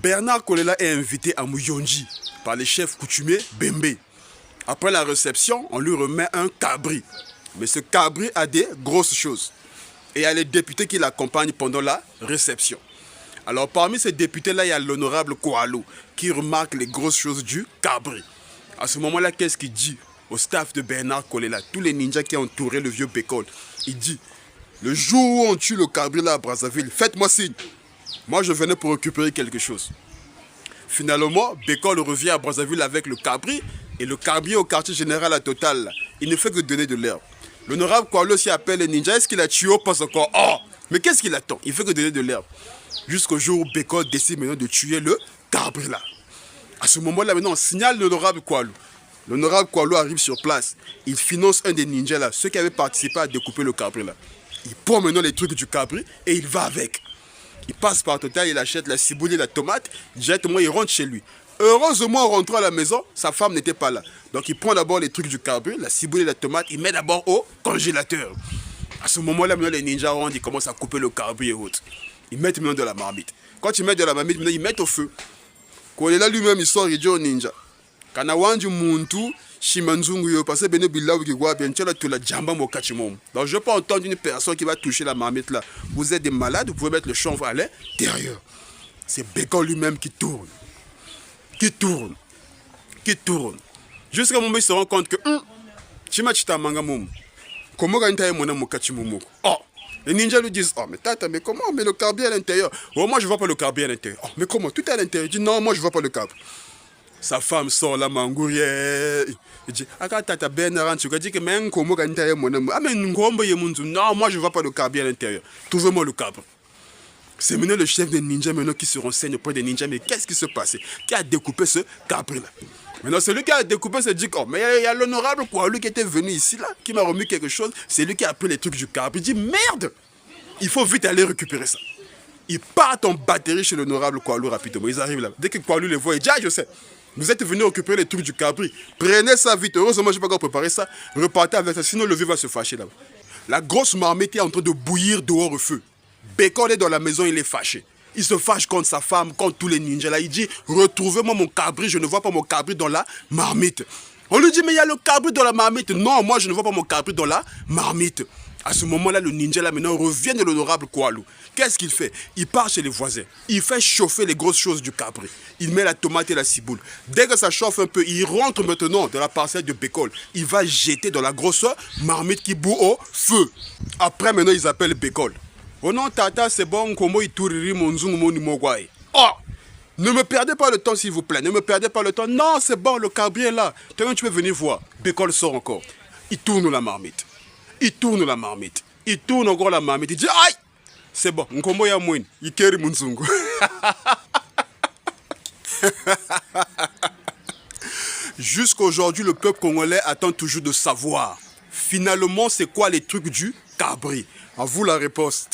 Bernard Kolela est invité à Mouyonji par les chefs coutumiers Bembe. Après la réception, on lui remet un cabri. Mais ce cabri a des grosses choses. Et il y a les députés qui l'accompagnent pendant la réception. Alors parmi ces députés-là, il y a l'honorable Koualou qui remarque les grosses choses du cabri. À ce moment-là, qu'est-ce qu'il dit au staff de Bernard Kolela, tous les ninjas qui ont entouré le vieux Bécole? Il dit, le jour où on tue le cabri là à Brazzaville, faites-moi signe. Moi, je venais pour récupérer quelque chose. Finalement, Bécole revient à Brazzaville avec le cabri et le cabri au quartier général à Total. Il ne fait que donner de l'herbe. L'honorable Koualou s'y appelle les ninjas. Est-ce qu'il a tué ou pas encore? Oh! Mais qu'est-ce qu'il attend? Il fait que donner de l'herbe. Jusqu'au jour où Bécole décide maintenant de tuer le cabri là. À ce moment-là, maintenant, on signale l'honorable Koualou. L'honorable Koualou arrive sur place. Il finance un des ninjas là, ceux qui avaient participé à découper le cabri là. Il prend maintenant les trucs du cabri et il va avec. Il passe par Total, il achète la ciboule et la tomate. Directement, il rentre chez lui. Heureusement, en rentrant à la maison, sa femme n'était pas là. Donc, il prend d'abord les trucs du cabri, la ciboule et la tomate. Il met d'abord au congélateur. À ce moment-là, maintenant, les ninjas rentrent, ils commencent à couper le cabri et autres. Ils mettent maintenant de la marmite. Quand ils mettent de la marmite, maintenant, ils mettent au feu. Kolela lui-même, il sort, il dit au ninja. Kanawanji muntu, shimanzungu yo, parce que bene bilaou ki gwa bien tchala la jamba mo kachimom. Donc je peux entendre une personne qui va toucher la marmite là. Vous êtes des malades, vous pouvez mettre le chanvre à l'intérieur. C'est Bécole lui-même qui tourne. Qui tourne. Qui tourne. Jusqu'à un moment où il se rend compte que chima chita manga mom. Comment gagne ta mona mo kachimom. Oh. Les ninjas lui disent, oh mais tata, mais comment? Mais le cabri à l'intérieur. Oh moi je vois pas le cabri à l'intérieur. Oh mais comment? Tout est à l'intérieur. Il dit non, moi je vois pas le cabri. Sa femme sort la mangourière. Il dit, tata Bernard, tu dis que mais comment gagne ta mona? Ah mais ngombo yemunzu. Non, moi je vois pas le cabri à l'intérieur. Trouvez-moi le cabri. C'est maintenant le chef des ninjas maintenant qui se renseigne auprès des ninjas. Mais qu'est-ce qui se passe? Qui a découpé ce cabri là? Maintenant, celui qui a découpé se dit, oh, mais il y a l'honorable Koualou qui était venu ici, là, qui m'a remis quelque chose. C'est lui qui a pris les trucs du cabri. Il dit, merde! Il faut vite aller récupérer ça. Ils partent en batterie chez l'honorable Koualou rapidement. Ils arrivent là. Dès que Koualou les voit, il dit, ah, je sais. Vous êtes venus récupérer les trucs du cabri. Prenez ça vite. Heureusement, je n'ai pas encore préparé ça. Repartez avec ça, sinon le vieux va se fâcher là. La grosse marmite est en train de bouillir dehors au feu. Bécole est dans la maison, il est fâché. Il se fâche contre sa femme, contre tous les ninjas là. Il dit, retrouvez-moi mon cabri, je ne vois pas mon cabri dans la marmite. On lui dit, mais il y a le cabri dans la marmite. Non, moi je ne vois pas mon cabri dans la marmite. À ce moment-là, le ninja là maintenant revient de l'honorable Koualou. Qu'est-ce qu'il fait? Il part chez les voisins. Il fait chauffer les grosses choses du cabri. Il met la tomate et la ciboule. Dès que ça chauffe un peu, il rentre maintenant dans la parcelle de Bécole. Il va jeter dans la grosse marmite qui bout au feu. Après, maintenant, ils appellent Bécole. Oh non, tata, c'est bon, comment il tournerait mon zung, mon nimogwaï. Oh! Ne me perdez pas le temps, s'il vous plaît. Ne me perdez pas le temps. Non, c'est bon, le cabri est là. Tu peux venir voir. Bécole sort encore. Il tourne la marmite. Il tourne la marmite. Il tourne encore la marmite. Il dit, aïe! C'est bon, Nkombo ya mouine. Il keri mon zungu. Jusqu'aujourd'hui, le peuple congolais attend toujours de savoir. Finalement, c'est quoi les trucs du cabri? À vous la réponse.